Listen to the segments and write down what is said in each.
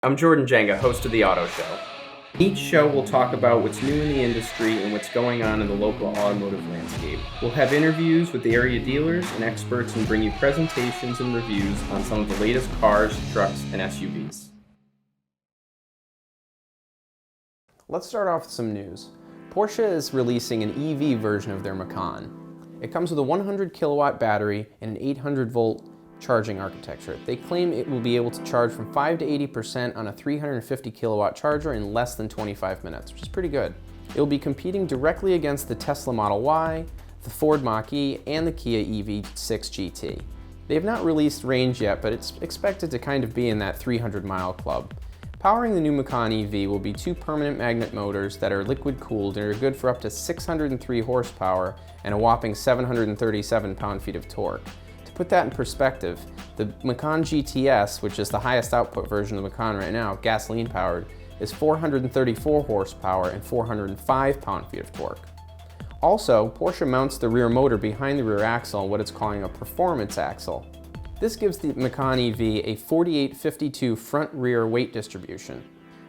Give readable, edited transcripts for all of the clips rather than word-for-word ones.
I'm Jordan Genga, host of the Auto Show. Each show we'll talk about what's new in the industry and what's going on in the local automotive landscape. We'll have interviews with the area dealers and experts and bring you presentations and reviews on some of the latest cars, trucks, and SUVs. Let's start off with some news. Porsche is releasing an EV version of their Macan. It comes with a 100 kilowatt battery and an 800 volt charging architecture. They claim it will be able to charge from 5 to 80% on a 350 kilowatt charger in less than 25 minutes, which is pretty good. It will be competing directly against the Tesla Model Y, the Ford Mach-E, and the Kia EV6 GT. They have not released range yet, but it's expected to kind of be in that 300-mile club. Powering the new Macan EV will be two permanent magnet motors that are liquid cooled and are good for up to 603 horsepower and a whopping 737 pound-feet of torque. To put that in perspective, the Macan GTS, which is the highest output version of the Macan right now, gasoline powered, is 434 horsepower and 405 pound-feet of torque. Also, Porsche mounts the rear motor behind the rear axle in what it's calling a performance axle. This gives the Macan EV a 48-52 front-rear weight distribution.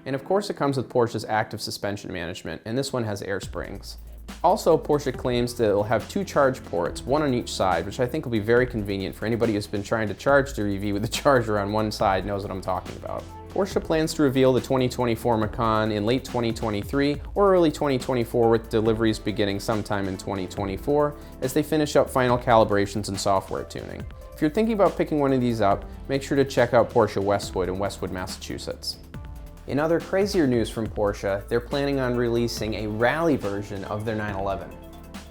And of course it comes with Porsche's active suspension management, and this one has air springs. Also, Porsche claims that it will have two charge ports, one on each side, which I think will be very convenient for anybody who's been trying to charge their EV with a charger on one side knows what I'm talking about. Porsche plans to reveal the 2024 Macan in late 2023 or early 2024, with deliveries beginning sometime in 2024 as they finish up final calibrations and software tuning. If you're thinking about picking one of these up, make sure to check out Porsche Westwood in Westwood, Massachusetts. In other crazier news from Porsche, they're planning on releasing a rally version of their 911.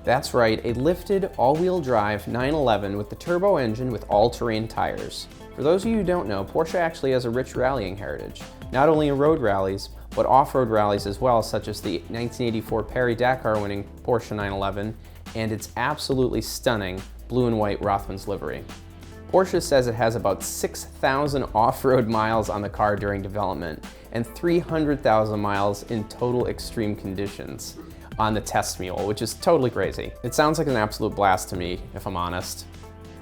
That's right, a lifted, all-wheel drive 911 with the turbo engine with all-terrain tires. For those of you who don't know, Porsche actually has a rich rallying heritage, not only in road rallies, but off-road rallies as well, such as the 1984 Paris-Dakar winning Porsche 911 and its absolutely stunning blue and white Rothmans livery. Porsche says it has about 6,000 off-road miles on the car during development and 300,000 miles in total extreme conditions on the test mule, which is totally crazy. It sounds like an absolute blast to me, if I'm honest.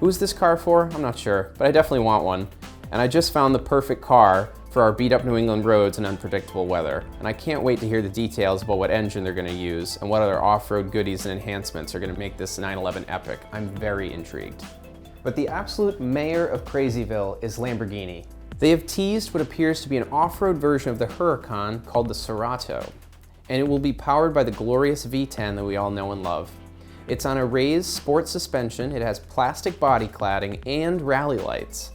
Who's this car for? I'm not sure, but I definitely want one. And I just found the perfect car for our beat-up New England roads and unpredictable weather. And I can't wait to hear the details about what engine they're gonna use and what other off-road goodies and enhancements are gonna make this 911 epic. I'm very intrigued. But the absolute mayor of Crazyville is Lamborghini. They have teased what appears to be an off-road version of the Huracan called the Cerato, and it will be powered by the glorious V10 that we all know and love. It's on a raised sport suspension, it has plastic body cladding and rally lights.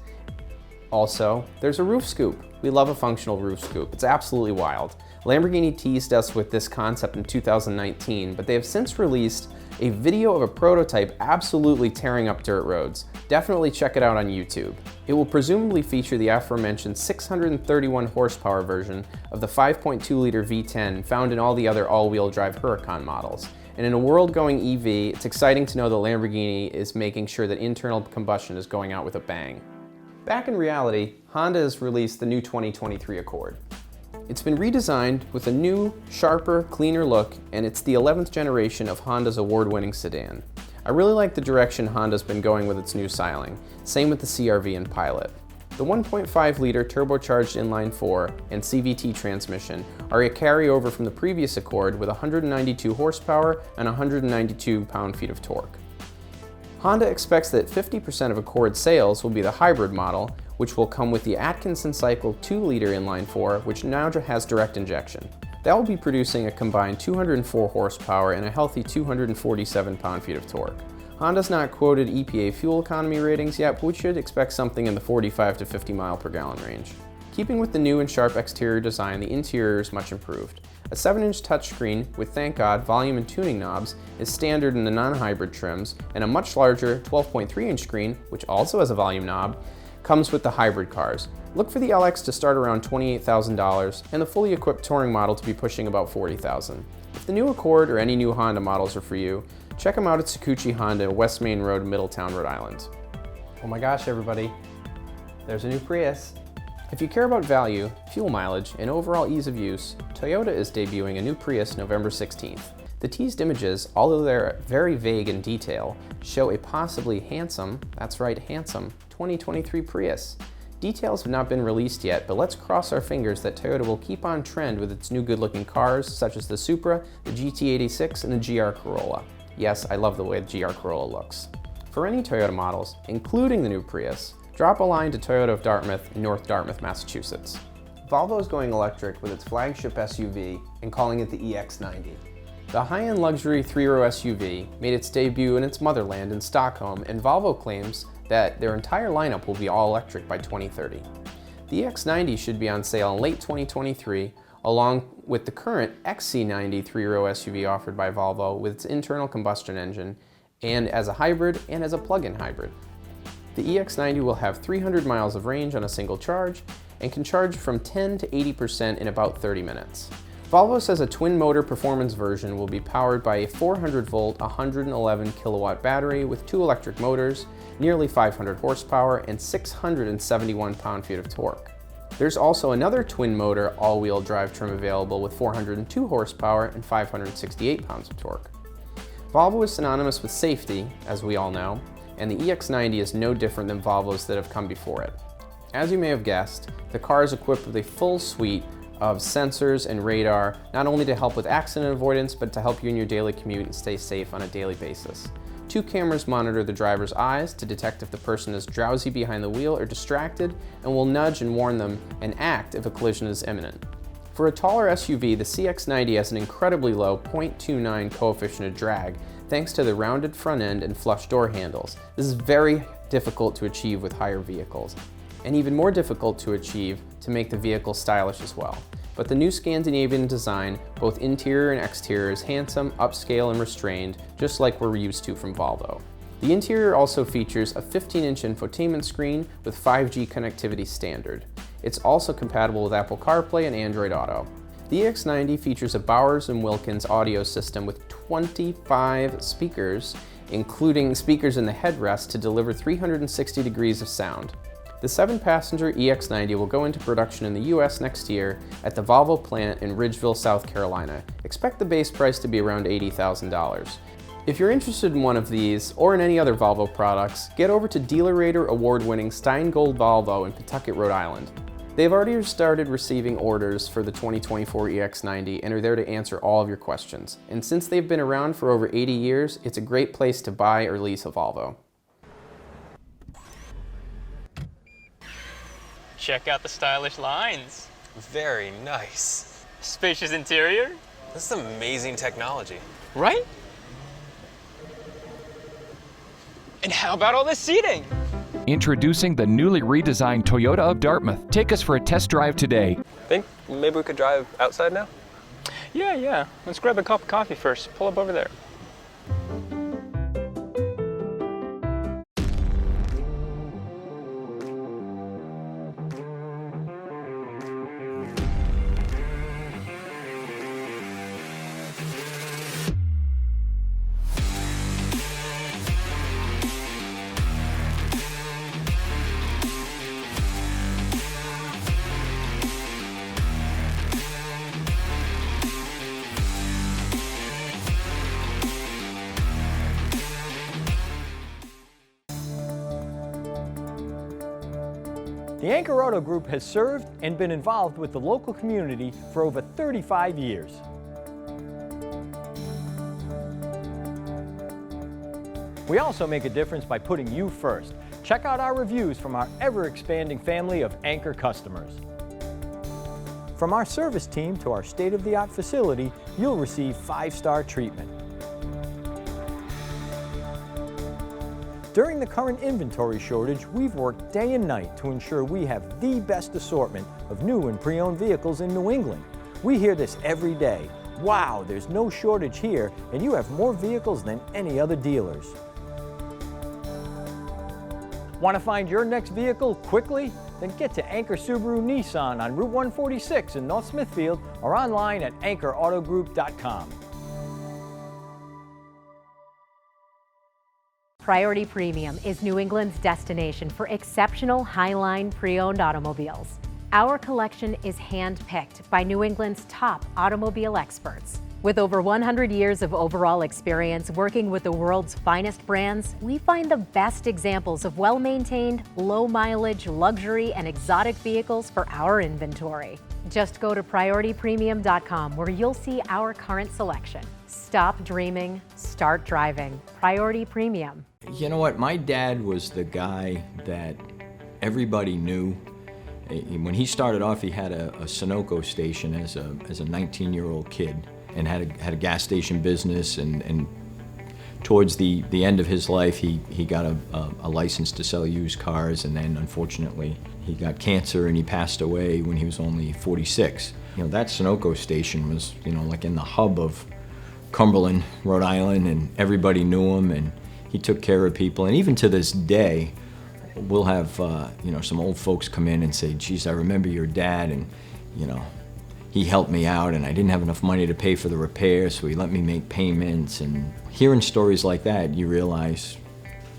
Also, there's a roof scoop. We love a functional roof scoop. It's absolutely wild. Lamborghini teased us with this concept in 2019, but they have since released a video of a prototype absolutely tearing up dirt roads. Definitely check it out on YouTube. It will presumably feature the aforementioned 631 horsepower version of the 5.2 liter V10 found in all the other all-wheel drive Huracan models. And in a world-going EV, it's exciting to know that Lamborghini is making sure that internal combustion is going out with a bang. Back in reality, Honda has released the new 2023 Accord. It's been redesigned with a new, sharper, cleaner look, and it's the 11th generation of Honda's award-winning sedan. I really like the direction Honda's been going with its new styling. Same with the CR-V and Pilot. The 1.5-liter turbocharged inline-4 and CVT transmission are a carryover from the previous Accord with 192 horsepower and 192 pound-feet of torque. Honda expects that 50% of Accord sales will be the hybrid model, which will come with the Atkinson Cycle 2-liter inline-4, which now has direct injection. That will be producing a combined 204 horsepower and a healthy 247 pound-feet of torque. Honda's not quoted EPA fuel economy ratings yet, but we should expect something in the 45 to 50 mile per gallon range. Keeping with the new and sharp exterior design, the interior is much improved. A 7-inch touchscreen with, thank God, volume and tuning knobs is standard in the non-hybrid trims, and a much larger 12.3-inch screen, which also has a volume knob, comes with the hybrid cars. Look for the LX to start around $28,000 and the fully equipped touring model to be pushing about $40,000. If the new Accord or any new Honda models are for you, check them out at Sakuchi Honda, West Main Road, Middletown, Rhode Island. Oh my gosh, everybody, there's a new Prius. If you care about value, fuel mileage, and overall ease of use, Toyota is debuting a new Prius November 16th. The teased images, although they're very vague in detail, show a possibly handsome, that's right, handsome, 2023 Prius. Details have not been released yet, but let's cross our fingers that Toyota will keep on trend with its new good-looking cars such as the Supra, the GT86, and the GR Corolla. Yes, I love the way the GR Corolla looks. For any Toyota models, including the new Prius, drop a line to Toyota of Dartmouth in North Dartmouth, Massachusetts. Volvo is going electric with its flagship SUV and calling it the EX90. The high-end luxury three-row SUV made its debut in its motherland in Stockholm, and Volvo claims that their entire lineup will be all electric by 2030. The EX90 should be on sale in late 2023, along with the current XC90 three-row SUV offered by Volvo with its internal combustion engine, and as a hybrid and as a plug-in hybrid. The EX90 will have 300 miles of range on a single charge and can charge from 10 to 80% in about 30 minutes. Volvo says a twin-motor performance version will be powered by a 400-volt, 111-kilowatt battery with 2 electric motors, nearly 500 horsepower, and 671 pound-feet of torque. There's also another twin-motor all-wheel drive trim available with 402 horsepower and 568 pounds of torque. Volvo is synonymous with safety, as we all know, and the EX90 is no different than Volvos that have come before it. As you may have guessed, the car is equipped with a full suite of sensors and radar, not only to help with accident avoidance, but to help you in your daily commute and stay safe on a daily basis. 2 cameras monitor the driver's eyes to detect if the person is drowsy behind the wheel or distracted, and will nudge and warn them and act if a collision is imminent. For a taller SUV, the CX-90 has an incredibly low 0.29 coefficient of drag, thanks to the rounded front end and flush door handles. This is very difficult to achieve with higher vehicles, and even more difficult to achieve to make the vehicle stylish as well. But the new Scandinavian design, both interior and exterior, is handsome, upscale, and restrained, just like we're used to from Volvo. The interior also features a 15-inch infotainment screen with 5G connectivity standard. It's also compatible with Apple CarPlay and Android Auto. The EX90 features a Bowers & Wilkins audio system with 25 speakers, including speakers in the headrest to deliver 360 degrees of sound. The 7-passenger EX90 will go into production in the US next year at the Volvo plant in Ridgeville, South Carolina. Expect the base price to be around $80,000. If you're interested in one of these, or in any other Volvo products, get over to DealerRater award-winning Stein Gold Volvo in Pawtucket, Rhode Island. They've already started receiving orders for the 2024 EX90 and are there to answer all of your questions. And since they've been around for over 80 years, it's a great place to buy or lease a Volvo. Check out the stylish lines. Very nice. Spacious interior. This is amazing technology. Right? And how about all this seating? Introducing the newly redesigned Toyota of Dartmouth. Take us for a test drive today. Think maybe we could drive outside now? Yeah. Let's grab a cup of coffee first. Pull up over there. The Anchor Auto Group has served and been involved with the local community for over 35 years. We also make a difference by putting you first. Check out our reviews from our ever-expanding family of Anchor customers. From our service team to our state-of-the-art facility, you'll receive 5-star treatment. During the current inventory shortage, we've worked day and night to ensure we have the best assortment of new and pre-owned vehicles in New England. We hear this every day. Wow, there's no shortage here, and you have more vehicles than any other dealers. Want to find your next vehicle quickly? Then get to Anchor Subaru Nissan on Route 146 in North Smithfield or online at anchorautogroup.com. Priority Premium is New England's destination for exceptional Highline pre-owned automobiles. Our collection is hand-picked by New England's top automobile experts. With over 100 years of overall experience working with the world's finest brands, we find the best examples of well-maintained, low-mileage, luxury, and exotic vehicles for our inventory. Just go to PriorityPremium.com where you'll see our current selection. Stop dreaming, start driving. Priority Premium. You know what? My dad was the guy that everybody knew. When he started off, he had a Sunoco station as a 19-year-old kid, and had a gas station business, and towards the end of his life, he got a license to sell used cars, and then unfortunately he got cancer and he passed away when he was only 46. You know, that Sunoco station was, you know, like in the hub of Cumberland, Rhode Island, and everybody knew him, and he took care of people. And even to this day, we'll have you know, some old folks come in and say, geez, I remember your dad, and you know, he helped me out, and I didn't have enough money to pay for the repair, so he let me make payments. And hearing stories like that, you realize,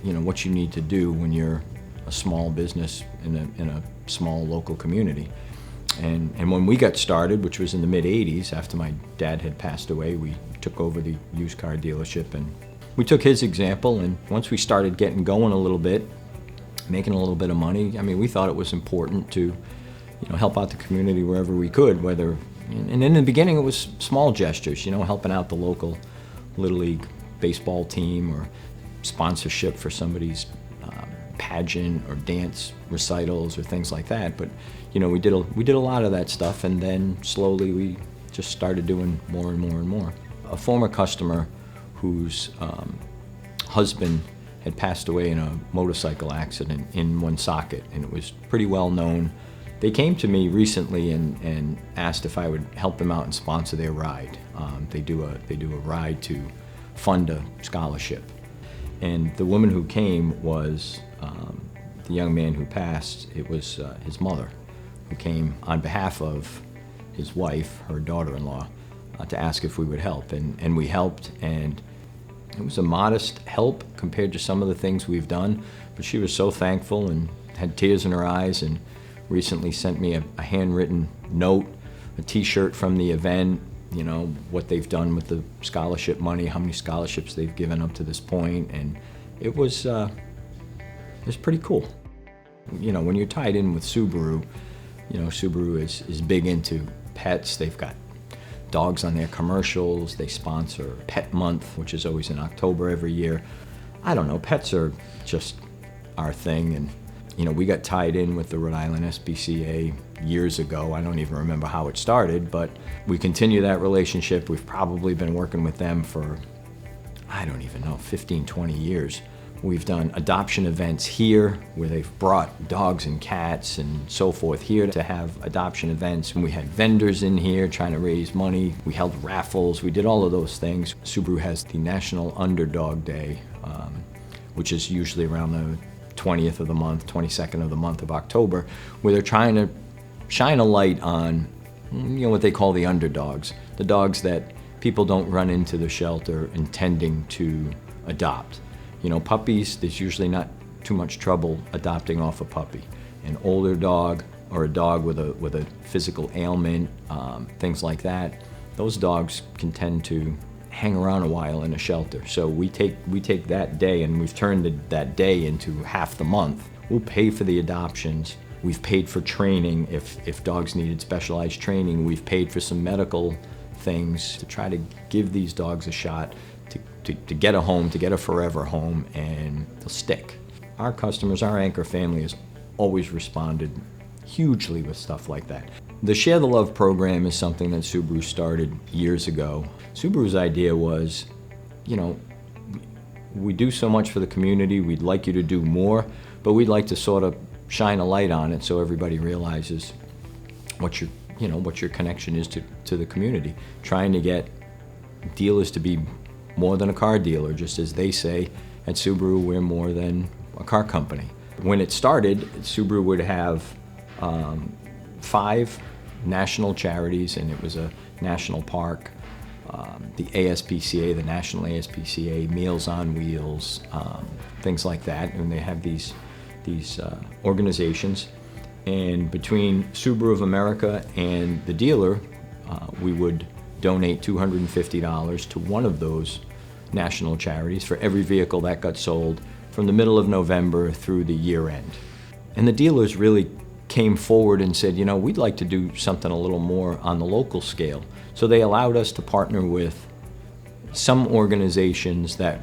you know, what you need to do when you're a small business in a small local community. And when we got started, which was in the mid-'80s, after my dad had passed away, we took over the used car dealership, and we took his example, and once we started getting going a little bit, making a little bit of money, I mean, we thought it was important to, you know, help out the community wherever we could, and in the beginning it was small gestures, you know, helping out the local Little League baseball team, or sponsorship for somebody's pageant or dance recitals or things like that. But, you know, we did a lot of that stuff, and then slowly we just started doing more and more and more. A former customer whose husband had passed away in a motorcycle accident in Woonsocket, and it was pretty well known. They came to me recently and asked if I would help them out and sponsor their ride. They do a ride to fund a scholarship. And the woman who came was the young man who passed. It was his mother, who came on behalf of his wife, her daughter-in-law, to ask if we would help. And we helped, and it was a modest help compared to some of the things we've done, but she was so thankful and had tears in her eyes, and recently sent me a handwritten note, a t-shirt from the event, you know, what they've done with the scholarship money, how many scholarships they've given up to this point, and it was pretty cool. You know, when you're tied in with Subaru, you know, Subaru is big into pets. They've got dogs on their commercials. They sponsor Pet Month, which is always in October every year. I don't know, pets are just our thing, and you know, we got tied in with the Rhode Island SPCA years ago. I don't even remember how it started, but we continue that relationship. We've probably been working with them for, I don't even know, 15, 20 years. We've done adoption events here where they've brought dogs and cats and so forth here to have adoption events. And we had vendors in here trying to raise money. We held raffles. We did all of those things. Subaru has the National Underdog Day, which is usually around the 20th of the month, 22nd of the month of October, where they're trying to shine a light on, you know, what they call the underdogs, the dogs that people don't run into the shelter intending to adopt. You know, puppies, there's usually not too much trouble adopting off a puppy. An older dog or a dog with a physical ailment, things like that, those dogs can tend to hang around a while in a shelter. So we take that day, and we've turned that day into half the month. We'll pay for the adoptions. We've paid for training if dogs needed specialized training. We've paid for some medical things to try to give these dogs a shot to get a home, to get a forever home, and they'll stick. Our customers, our anchor family, has always responded hugely with stuff like that. The Share the Love program is something that Subaru started years ago. Subaru's idea was, you know, we do so much for the community, we'd like you to do more, but we'd like to sort of shine a light on it so everybody realizes what your connection is to the community. Trying to get dealers to be more than a car dealer, just as they say at Subaru, we're more than a car company. When it started, Subaru would have 5 national charities, and it was a national park, the ASPCA, the National ASPCA, Meals on Wheels, things like that, and they have these organizations. And between Subaru of America and the dealer, we would donate $250 to one of those national charities for every vehicle that got sold from the middle of November through the year end. And the dealers really came forward and said, you know, we'd like to do something a little more on the local scale. So they allowed us to partner with some organizations that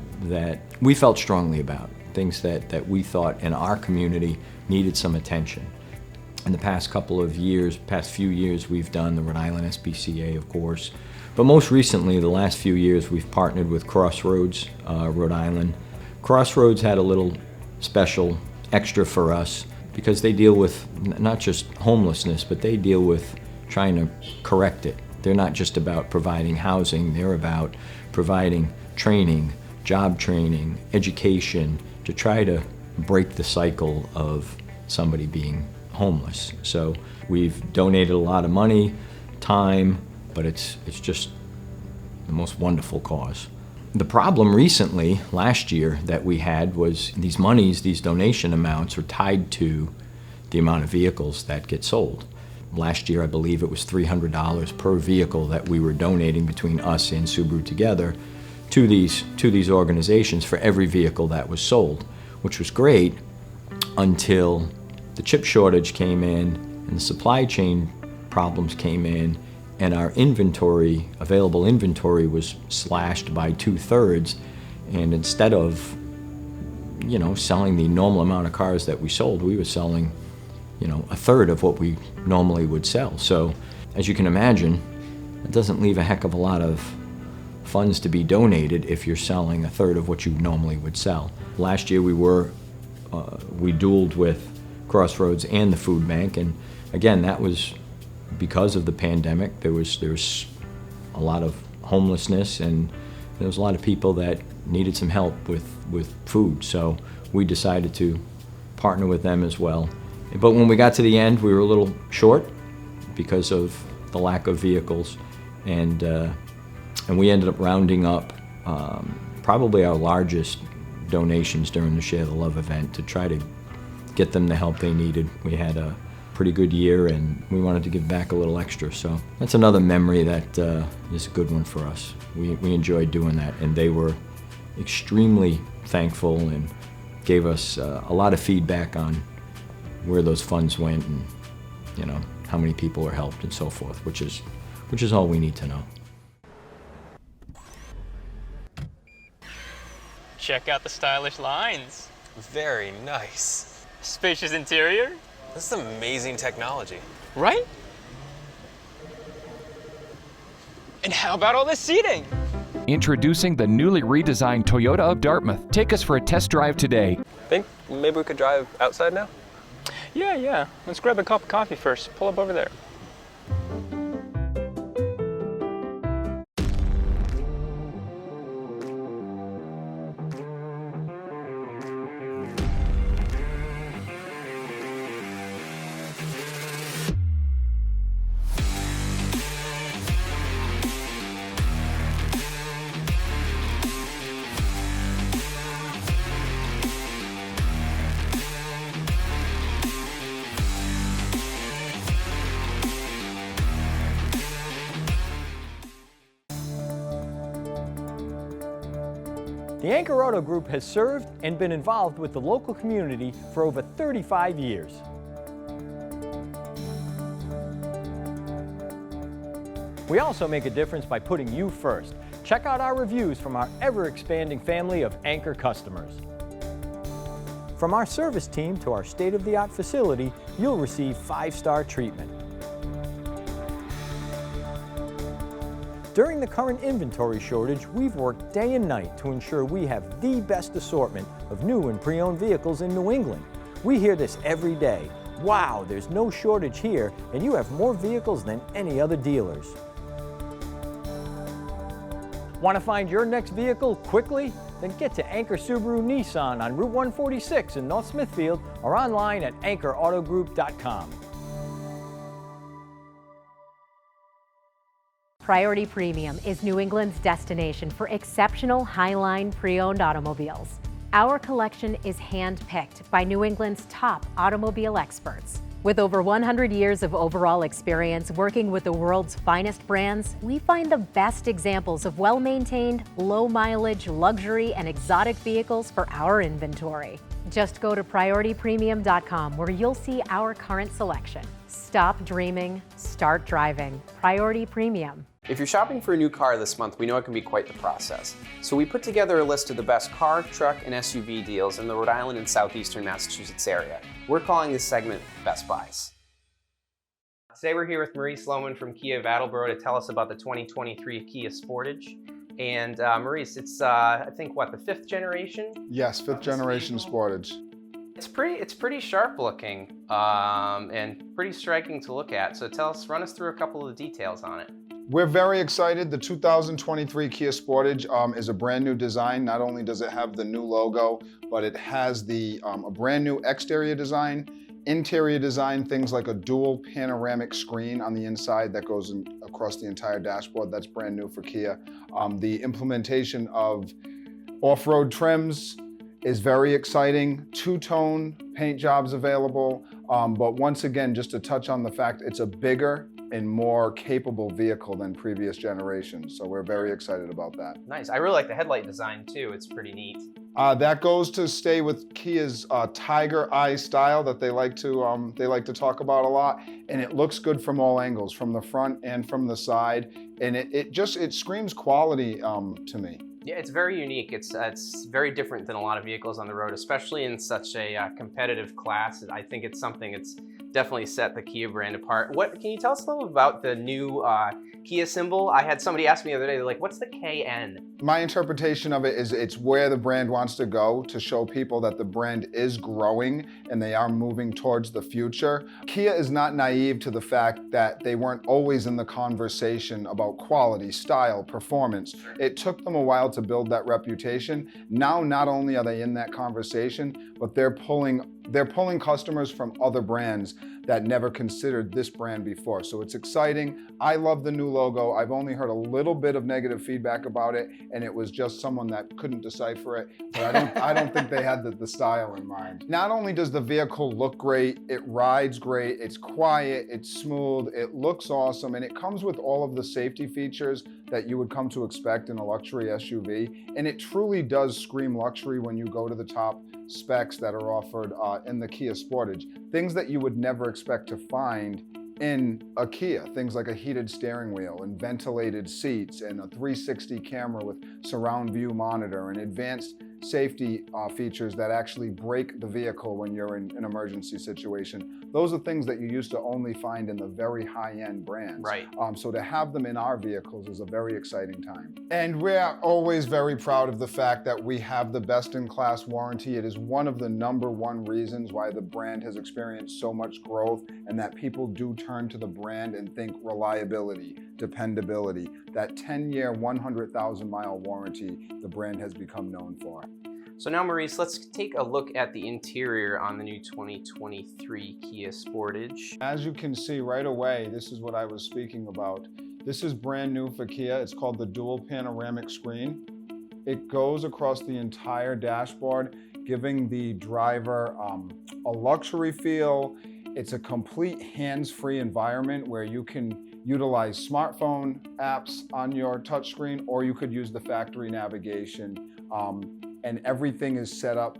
we felt strongly about, things that we thought in our community needed some attention. In the past few years, we've done the Rhode Island SPCA, of course, but most recently, the last few years, we've partnered with Crossroads, Rhode Island. Crossroads had a little special extra for us because they deal with not just homelessness, but they deal with trying to correct it. They're not just about providing housing, they're about providing training, job training, education, to try to break the cycle of somebody being homeless. So we've donated a lot of money, time, but it's just the most wonderful cause. The problem recently, last year, that we had was these donation amounts are tied to the amount of vehicles that get sold. Last year, I believe it was $300 per vehicle that we were donating between us and Subaru together to these organizations for every vehicle that was sold, which was great until the chip shortage came in and the supply chain problems came in, and our available inventory was slashed by 2/3, and instead of, you know, selling the normal amount of cars that we sold, we were selling, you know, 1/3 of what we normally would sell. So as you can imagine, it doesn't leave a heck of a lot of funds to be donated if you're selling 1/3 of what you normally would sell. Last year we dueled with Crossroads and the food bank, and again, that was because of the pandemic. There was a lot of homelessness, and there was a lot of people that needed some help with food. So we decided to partner with them as well. But when we got to the end, we were a little short because of the lack of vehicles, and we ended up rounding up probably our largest donations during the Share the Love event to try to get them the help they needed. We had a pretty good year, and we wanted to give back a little extra. So that's another memory that is a good one for us. We enjoyed doing that, and they were extremely thankful and gave us a lot of feedback on where those funds went and, you know, how many people were helped and so forth, which is all we need to know. Check out the stylish lines. Very nice. Spacious interior. This is amazing technology. Right? And how about all this seating? Introducing the newly redesigned Toyota of Dartmouth. Take us for a test drive today. Think maybe we could drive outside now? Yeah. Let's grab a cup of coffee first. Pull up over there. The Anchor Auto Group has served and been involved with the local community for over 35 years. We also make a difference by putting you first. Check out our reviews from our ever-expanding family of Anchor customers. From our service team to our state-of-the-art facility, you'll receive 5-star treatment. During the current inventory shortage, we've worked day and night to ensure we have the best assortment of new and pre-owned vehicles in New England. We hear this every day. Wow, there's no shortage here, and you have more vehicles than any other dealers. Want to find your next vehicle quickly? Then get to Anchor Subaru Nissan on Route 146 in North Smithfield or online at anchorautogroup.com. Priority Premium is New England's destination for exceptional high-line pre-owned automobiles. Our collection is hand-picked by New England's top automobile experts. With over 100 years of overall experience working with the world's finest brands, we find the best examples of well-maintained, low-mileage, luxury, and exotic vehicles for our inventory. Just go to PriorityPremium.com where you'll see our current selection. Stop dreaming, start driving. Priority Premium. If you're shopping for a new car this month, we know it can be quite the process. So we put together a list of the best car, truck, and SUV deals in the Rhode Island and southeastern Massachusetts area. We're calling this segment Best Buys. Today we're here with Maurice Lowman from Kia of Attleboro to tell us about the 2023 Kia Sportage. And Maurice, it's I think what, the 5th generation? Yes, 5th generation Sportage. It's pretty sharp looking and pretty striking to look at. So run us through a couple of the details on it. We're very excited. The 2023 Kia Sportage is a brand new design. Not only does it have the new logo, but it has a brand new exterior design, interior design, things like a dual panoramic screen on the inside that goes across the entire dashboard. That's brand new for Kia. The implementation of off-road trims is very exciting. Two-tone paint jobs available. But once again, just to touch on the fact, it's a bigger and more capable vehicle than previous generations. So we're very excited about that. Nice. I really like the headlight design too. It's pretty neat. That goes to stay with Kia's tiger eye style that they like to talk about a lot, and it looks good from all angles, from the front and from the side, and it screams quality to me. Yeah, it's very unique. It's very different than a lot of vehicles on the road, especially in such a competitive class. I think it's something that's definitely set the Kia brand apart. Can you tell us a little about the new Kia symbol? I had somebody ask me the other day, they're like, what's the KN? My interpretation of it is it's where the brand wants to go to show people that the brand is growing and they are moving towards the future. Kia is not naive to the fact that they weren't always in the conversation about quality, style, performance. It took them a while to build that reputation. Now, not only are they in that conversation, but they're pulling customers from other brands that never considered this brand before. So it's exciting. I love the new logo. I've only heard a little bit of negative feedback about it, and it was just someone that couldn't decipher it. But I don't think they had the style in mind. Not only does the vehicle look great, it rides great, it's quiet, it's smooth, it looks awesome, and it comes with all of the safety features that you would come to expect in a luxury SUV. And it truly does scream luxury when you go to the top specs that are offered in the Kia Sportage. Things that you would never expect to find in a Kia. Things like a heated steering wheel and ventilated seats and a 360 camera with surround view monitor and advanced safety features that actually brake the vehicle when you're in an emergency situation. Those are things that you used to only find in the very high-end brands. Right. So to have them in our vehicles is a very exciting time. And we're always very proud of the fact that we have the best-in-class warranty. It is one of the #1 reasons why the brand has experienced so much growth and that people do turn to the brand and think reliability, dependability. That 10-year, 100,000-mile warranty the brand has become known for. So now, Maurice, let's take a look at the interior on the new 2023 Kia Sportage. As you can see right away, this is what I was speaking about. This is brand new for Kia. It's called the dual panoramic screen. It goes across the entire dashboard, giving the driver a luxury feel. It's a complete hands-free environment where you can utilize smartphone apps on your touchscreen, or you could use the factory navigation. And everything is set up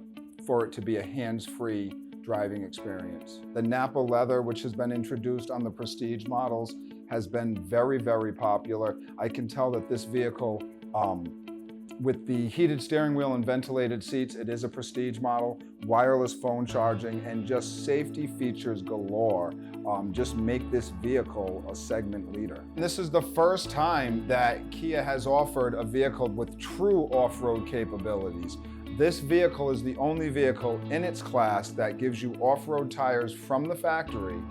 for it to be a hands-free driving experience. The Napa leather, which has been introduced on the Prestige models, has been very, very popular. I can tell that this vehicle, with the heated steering wheel and ventilated seats, it is a Prestige model, wireless phone charging, and just safety features galore just make this vehicle a segment leader. And this is the first time that Kia has offered a vehicle with true off-road capabilities. This vehicle is the only vehicle in its class that gives you off-road tires from the factory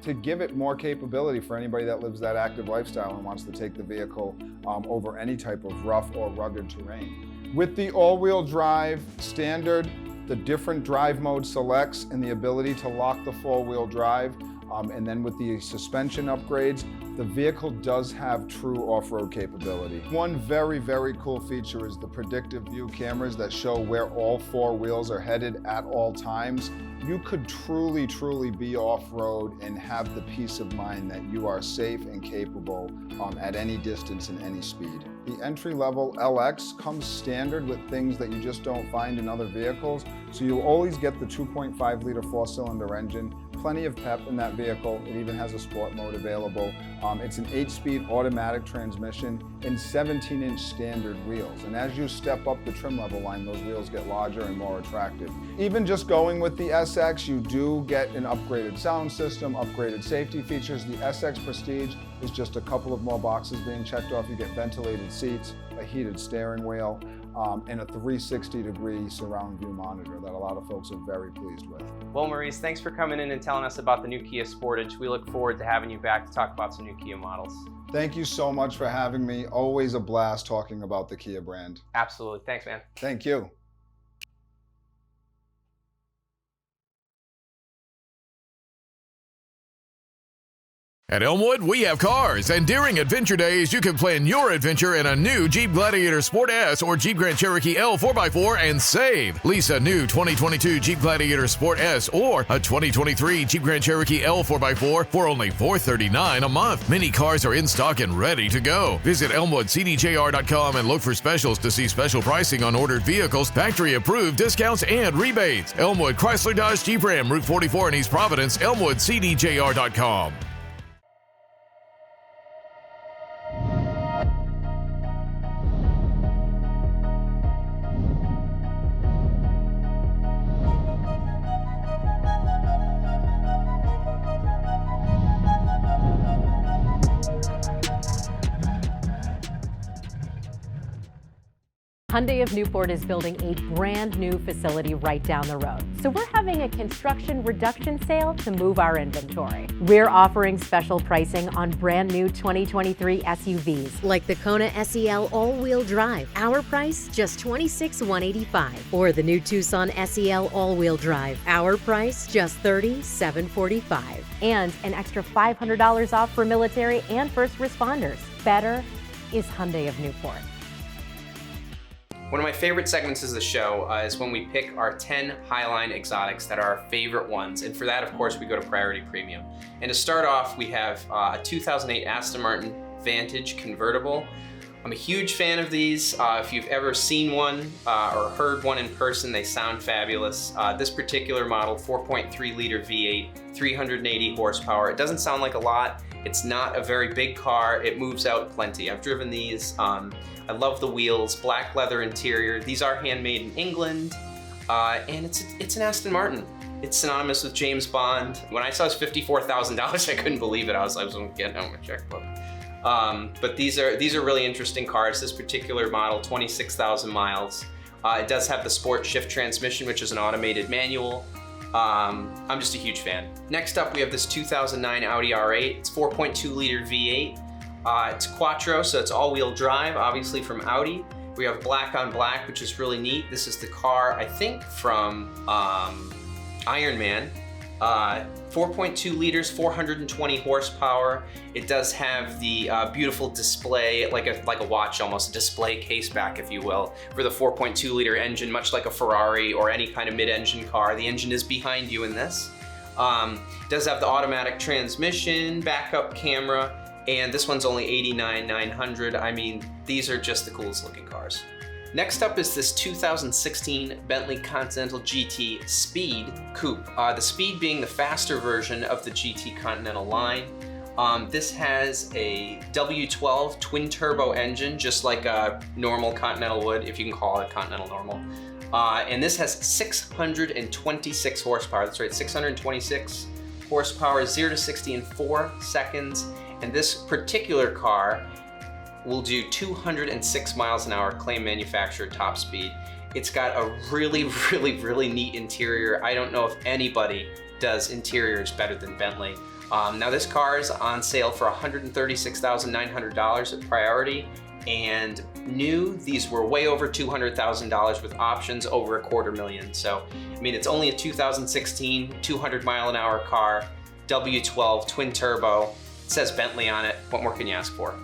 to give it more capability for anybody that lives that active lifestyle and wants to take the vehicle over any type of rough or rugged terrain. With the all-wheel drive standard, the different drive mode selects and the ability to lock the four-wheel drive, And then with the suspension upgrades, the vehicle does have true off-road capability. One very, very cool feature is the predictive view cameras that show where all 4 wheels are headed at all times. You could truly, truly be off-road and have the peace of mind that you are safe and capable at any distance and any speed. The entry-level LX comes standard with things that you just don't find in other vehicles, so you'll always get the 2.5-liter 4-cylinder engine, plenty of pep in that vehicle. It even has a sport mode available. It's an 8-speed automatic transmission and 17-inch standard wheels. And as you step up the trim level line, those wheels get larger and more attractive. Even just going with the SX, you do get an upgraded sound system, upgraded safety features. The SX Prestige is just a couple of more boxes being checked off. You get ventilated seats, a heated steering wheel, and a 360-degree surround view monitor that a lot of folks are very pleased with. Well, Maurice, thanks for coming in and telling us about the new Kia Sportage. We look forward to having you back to talk about some new Kia models. Thank you so much for having me. Always a blast talking about the Kia brand. Absolutely. Thanks, man. Thank you. At Elmwood, we have cars, and during Adventure Days, you can plan your adventure in a new Jeep Gladiator Sport S or Jeep Grand Cherokee L 4x4 and save. Lease a new 2022 Jeep Gladiator Sport S or a 2023 Jeep Grand Cherokee L 4x4 for only $439 a month. Many cars are in stock and ready to go. Visit ElmwoodCDJR.com and look for specials to see special pricing on ordered vehicles, factory-approved discounts, and rebates. Elmwood Chrysler Dodge Jeep Ram, Route 44 in East Providence, ElmwoodCDJR.com. Hyundai of Newport is building a brand new facility right down the road. So we're having a construction reduction sale to move our inventory. We're offering special pricing on brand new 2023 SUVs like the Kona SEL all-wheel drive. Our price, just $26,185. Or the new Tucson SEL all-wheel drive. Our price, just $37,445. And an extra $500 off for military and first responders. Better is Hyundai of Newport. One of my favorite segments of the show is when we pick our 10 Highline exotics that are our favorite ones. And for that, of course, we go to Priority Premium. And to start off, we have a 2008 Aston Martin Vantage convertible. I'm a huge fan of these. If you've ever seen one or heard one in person, they sound fabulous. This particular model, 4.3 liter V8, 380 horsepower. It doesn't sound like a lot. It's not a very big car. It moves out plenty. I've driven these. I love the wheels, black leather interior. These are handmade in England, and it's an Aston Martin. It's synonymous with James Bond. When I saw it's $54,000, I couldn't believe it. I was getting out my checkbook. But these are really interesting cars. This particular model, 26,000 miles. It does have the Sport Shift transmission, which is an automated manual. I'm just a huge fan. Next up, we have this 2009 Audi R8. It's 4.2 liter V8. It's Quattro, so it's all-wheel drive, obviously from Audi. We have black on black, which is really neat. This is the car, I think, from Iron Man. 4.2 liters, 420 horsepower. It does have the beautiful display, like a watch almost, a display case back, if you will, for the 4.2 liter engine, much like a Ferrari or any kind of mid-engine car. The engine is behind you in this. It does have the automatic transmission, backup camera, and this one's only $89,900. I mean, these are just the coolest looking cars. Next up is this 2016 Bentley Continental GT Speed Coupe. The Speed being the faster version of the GT Continental line. This has a W12 twin turbo engine, just like a normal Continental would, if you can call it Continental normal. And this has 626 horsepower. That's right, 626 horsepower, 0 to 60 in 4 seconds. And this particular car will do 206 miles an hour, claim manufacturer top speed. It's got a really, really, really neat interior. I don't know if anybody does interiors better than Bentley. Now this car is on sale for $136,900 at Priority, and new, these were way over $200,000 with options over $250,000. So, I mean, it's only a 2016 200 mile an hour car. W12 twin turbo. It says Bentley on it. What more can you ask for?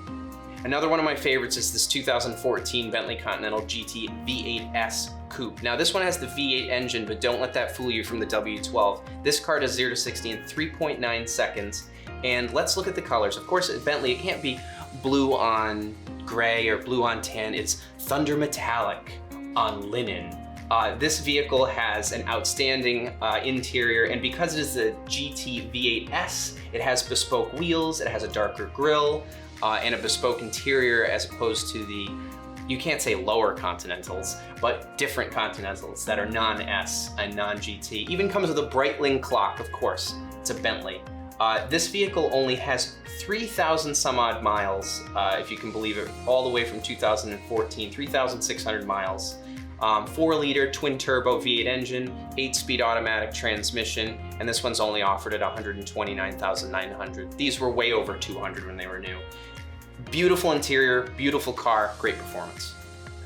Another one of my favorites is this 2014 Bentley Continental GT V8S Coupe. Now this one has the V8 engine, but don't let that fool you from the W12. This car does 0 to 60 in 3.9 seconds. And let's look at the colors. Of course, at Bentley, it can't be blue on gray or blue on tan. It's thunder metallic on linen. This vehicle has an outstanding interior, and because it is a GT V8S, it has bespoke wheels, it has a darker grille, and a bespoke interior as opposed to the, you can't say lower Continentals, but different Continentals that are non-S and non-GT. Even comes with a Breitling clock, of course. It's a Bentley. This vehicle only has 3,000 some odd miles, if you can believe it, all the way from 2014, 3,600 miles. 4-liter twin turbo V8 engine, 8-speed automatic transmission, and this one's only offered at $129,900. These were way over $200 when they were new. Beautiful interior, beautiful car, great performance.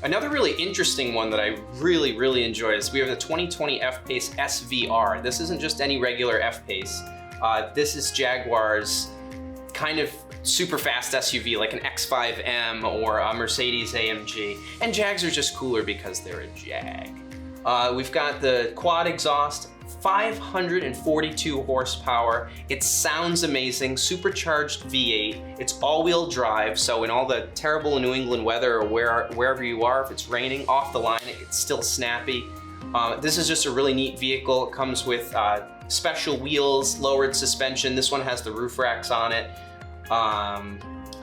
Another really interesting one that I really enjoy is we have the 2020 F-Pace SVR. This isn't just any regular F-Pace. This is Jaguar's kind of super fast SUV, like an X5M or a Mercedes AMG. And Jags are just cooler because they're a Jag. We've got the quad exhaust, 542 horsepower. It sounds amazing, supercharged V8. It's all-wheel drive, so in all the terrible New England weather or wherever you are, if it's raining, off the line, it's still snappy. This is just a really neat vehicle. It comes with special wheels, lowered suspension. This one has the roof racks on it.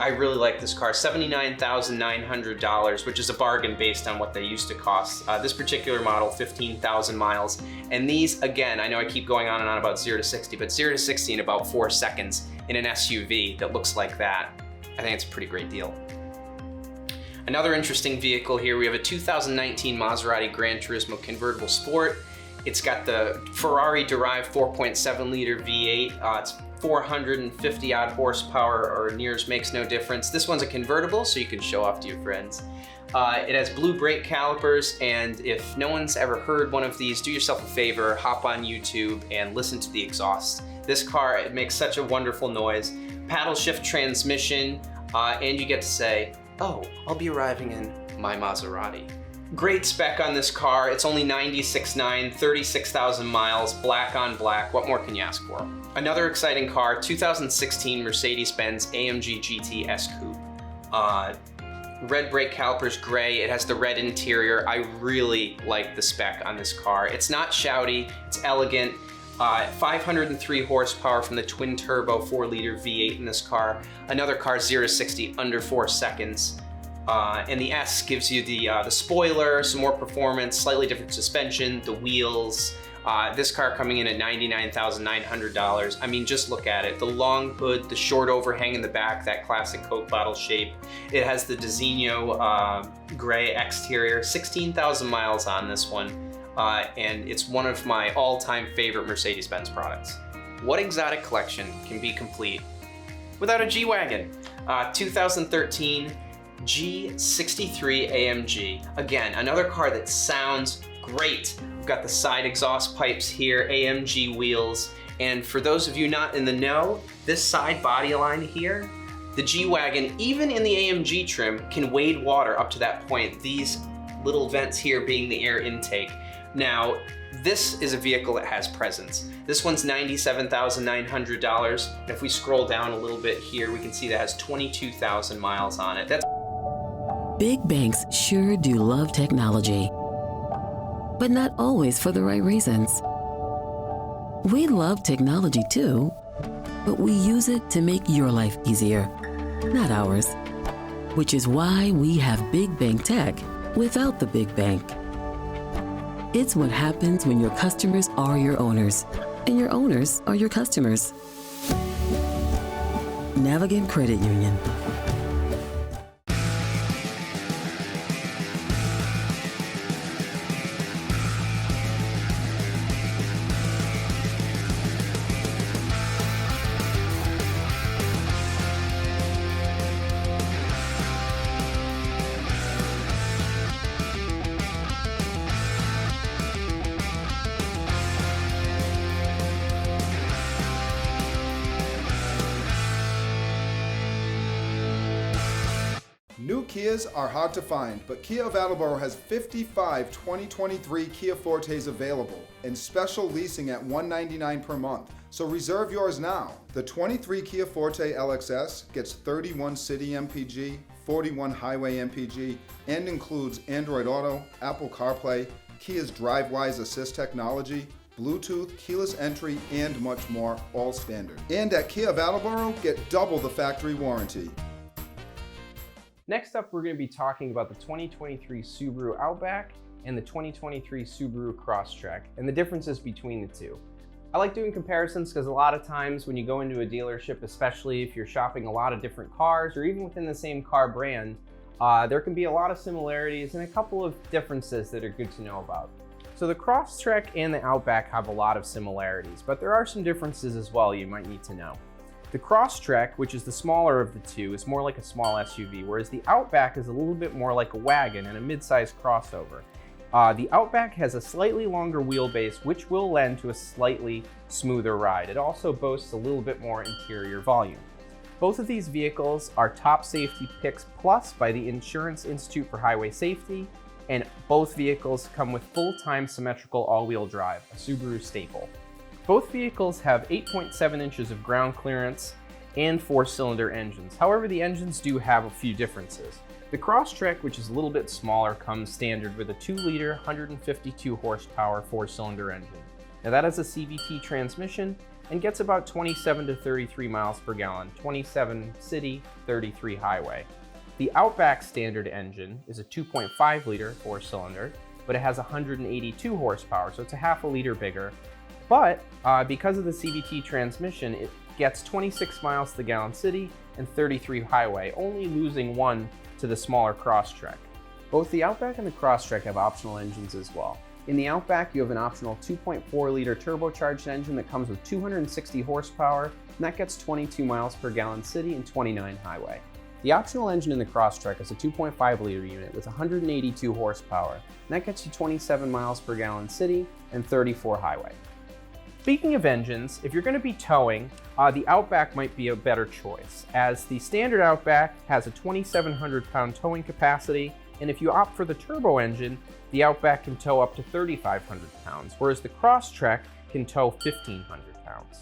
I really like this car, $79,900, which is a bargain based on what they used to cost. This particular model, 15,000 miles. And these, again, I know I keep going on and on about 0 to 60, but 0 to 60 in about 4 seconds in an SUV that looks like that. I think it's a pretty great deal. Another interesting vehicle here, we have a 2019 Maserati Gran Turismo Convertible Sport. It's got the Ferrari-derived 4.7-liter V8. It's 450 odd horsepower, or nears makes no difference. This one's a convertible, so you can show off to your friends. It has blue brake calipers, and if no one's ever heard one of these, do yourself a favor, hop on YouTube and listen to the exhaust. This car, it makes such a wonderful noise. Paddle shift transmission, and you get to say, oh, I'll be arriving in my Maserati. Great spec on this car. It's only 96.9, 36,000 miles, black on black. What more can you ask for? Another exciting car, 2016 Mercedes-Benz AMG GT S Coupe. Red brake calipers, gray. It has the red interior. I really like the spec on this car. It's not shouty, it's elegant. 503 horsepower from the twin turbo 4-liter V8 in this car. Another car 0 to 60 under 4 seconds. And the S gives you the spoiler, some more performance, slightly different suspension, the wheels. This car coming in at $99,900. I mean, just look at it. The long hood, the short overhang in the back, that classic Coke bottle shape. It has the Designo gray exterior, 16,000 miles on this one. And it's one of my all-time favorite Mercedes-Benz products. What exotic collection can be complete without a G-Wagon? 2013 G63 AMG. Again, another car that sounds great. We've got the side exhaust pipes here, AMG wheels, and for those of you not in the know, this side body line here, the G-Wagon, even in the AMG trim, can wade water up to that point. These little vents here being the air intake. Now, this is a vehicle that has presence. This one's $97,900. And if we scroll down a little bit here, we can see that it has 22,000 miles on it. That's Big banks sure do love technology, but not always for the right reasons. We love technology too, but we use it to make your life easier, not ours. Which is why we have Big Bank Tech without the big bank. It's what happens when your customers are your owners, and your owners are your customers. Navigant Credit Union. New Kias are hard to find, but Kia of Attleboro has 55 2023 Kia Fortes available and special leasing at $199 per month. So reserve yours now. The 23 Kia Forte LXS gets 31 city MPG, 41 highway MPG, and includes Android Auto, Apple CarPlay, Kia's DriveWise Assist technology, Bluetooth, keyless entry, and much more, all standard. And at Kia of Attleboro, get double the factory warranty. Next up, we're going to be talking about the 2023 Subaru Outback and the 2023 Subaru Crosstrek and the differences between the two. I like doing comparisons because a lot of times when you go into a dealership, especially if you're shopping a lot of different cars or even within the same car brand, there can be a lot of similarities and a couple of differences that are good to know about. So the Crosstrek and the Outback have a lot of similarities, but there are some differences as well you might need to know. The Crosstrek, which is the smaller of the two, is more like a small SUV, whereas the Outback is a little bit more like a wagon and a mid-sized crossover. The Outback has a slightly longer wheelbase, which will lend to a slightly smoother ride. It also boasts a little bit more interior volume. Both of these vehicles are top safety picks plus by the Insurance Institute for Highway Safety, and both vehicles come with full-time symmetrical all-wheel drive, a Subaru staple. Both vehicles have 8.7 inches of ground clearance and 4-cylinder engines. However, the engines do have a few differences. The Crosstrek, which is a little bit smaller, comes standard with a 2-liter, 152 horsepower 4-cylinder engine. Now that has a CVT transmission and gets about 27 to 33 miles per gallon, 27 city, 33 highway. The Outback standard engine is a 2.5-liter 4-cylinder, but it has 182 horsepower, so it's a half a liter bigger. But because of the CVT transmission, it gets 26 miles to the gallon city and 33 highway, only losing 1 to the smaller Crosstrek. Both the Outback and the Crosstrek have optional engines as well. In the Outback, you have an optional 2.4-liter turbocharged engine that comes with 260 horsepower, and that gets 22 miles per gallon city and 29 highway. The optional engine in the Crosstrek is a 2.5-liter unit with 182 horsepower, and that gets you 27 miles per gallon city and 34 highway. Speaking of engines, if you're going to be towing, the Outback might be a better choice, as the standard Outback has a 2,700 pound towing capacity, and if you opt for the turbo engine, the Outback can tow up to 3,500 pounds, whereas the Crosstrek can tow 1,500 pounds.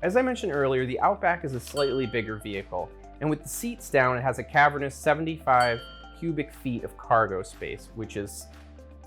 As I mentioned earlier, the Outback is a slightly bigger vehicle, and with the seats down, it has a cavernous 75 cubic feet of cargo space, which is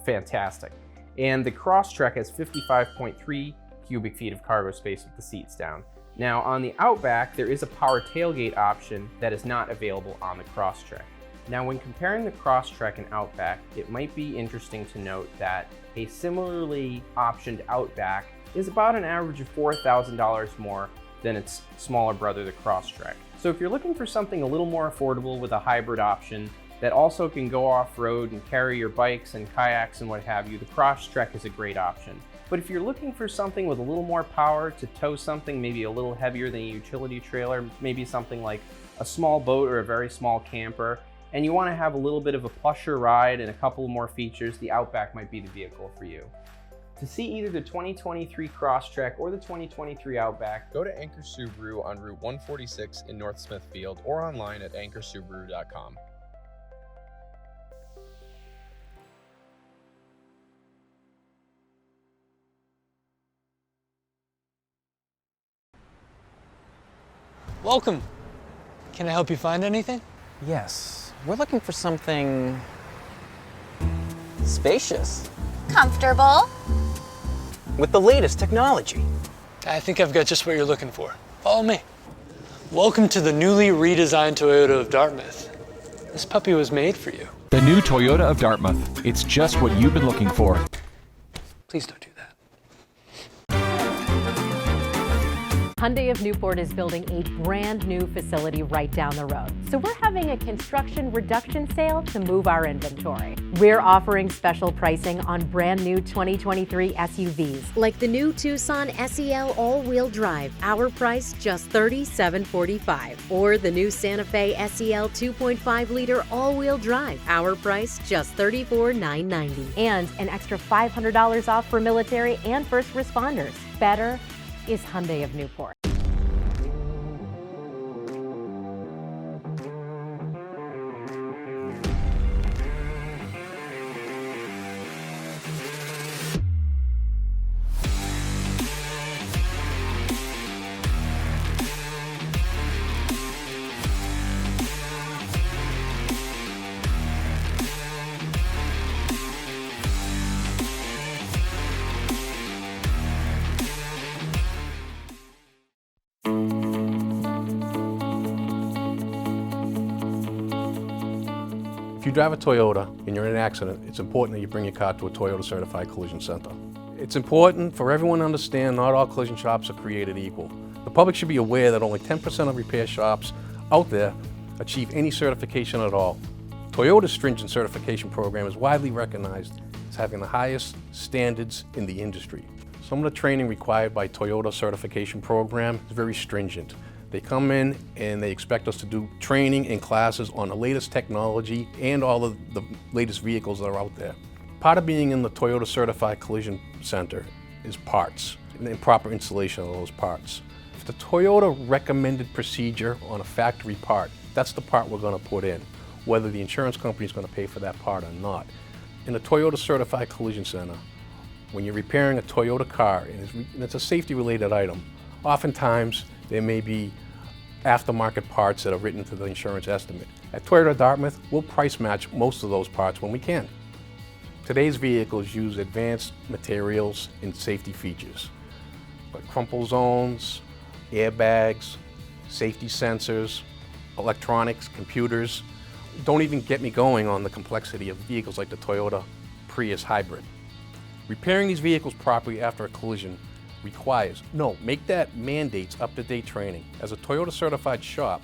fantastic. And the Crosstrek has 55.3 cubic feet of cargo space with the seats down. Now on the Outback, there is a power tailgate option that is not available on the Crosstrek. Now when comparing the Crosstrek and Outback, it might be interesting to note that a similarly optioned Outback is about an average of $4,000 more than its smaller brother, the Crosstrek. So if you're looking for something a little more affordable with a hybrid option that also can go off-road and carry your bikes and kayaks and what have you, the Crosstrek is a great option. But if you're looking for something with a little more power to tow something maybe a little heavier than a utility trailer, maybe something like a small boat or a very small camper, and you want to have a little bit of a plusher ride and a couple more features, the Outback might be the vehicle for you. To see either the 2023 Crosstrek or the 2023 Outback, go to Anchor Subaru on Route 146 in North Smithfield or online at anchorsubaru.com. Welcome. Can I help you find anything? Yes, we're looking for something spacious. Comfortable. With the latest technology. I think I've got just what you're looking for. Follow me. Welcome to the newly redesigned Toyota of Dartmouth. This puppy was made for you. The new Toyota of Dartmouth. It's just what you've been looking for. Please don't do that. Hyundai of Newport is building a brand new facility right down the road. So we're having a construction reduction sale to move our inventory. We're offering special pricing on brand new 2023 SUVs, like the new Tucson SEL all-wheel drive, our price just $37,450, or the new Santa Fe SEL 2.5-liter all-wheel drive, our price just $34,990, and an extra $500 off for military and first responders. Better is Hyundai of Newport. If you drive a Toyota and you're in an accident, it's important that you bring your car to a Toyota Certified Collision Center. It's important for everyone to understand not all collision shops are created equal. The public should be aware that only 10% of repair shops out there achieve any certification at all. Toyota's stringent certification program is widely recognized as having the highest standards in the industry. Some of the training required by Toyota certification program is very stringent. They come in and they expect us to do training and classes on the latest technology and all of the latest vehicles that are out there. Part of being in the Toyota Certified Collision Center is parts and proper installation of those parts. If the Toyota recommended procedure on a factory part, that's the part we're going to put in, whether the insurance company is going to pay for that part or not. In the Toyota Certified Collision Center, when you're repairing a Toyota car and it's a safety-related item, oftentimes there may be aftermarket parts that are written to the insurance estimate. At Toyota Dartmouth, we'll price match most of those parts when we can. Today's vehicles use advanced materials and safety features, like crumple zones, airbags, safety sensors, electronics, computers. Don't even get me going on the complexity of vehicles like the Toyota Prius Hybrid. Repairing these vehicles properly after a collision make that mandates up-to-date training. As a Toyota certified shop,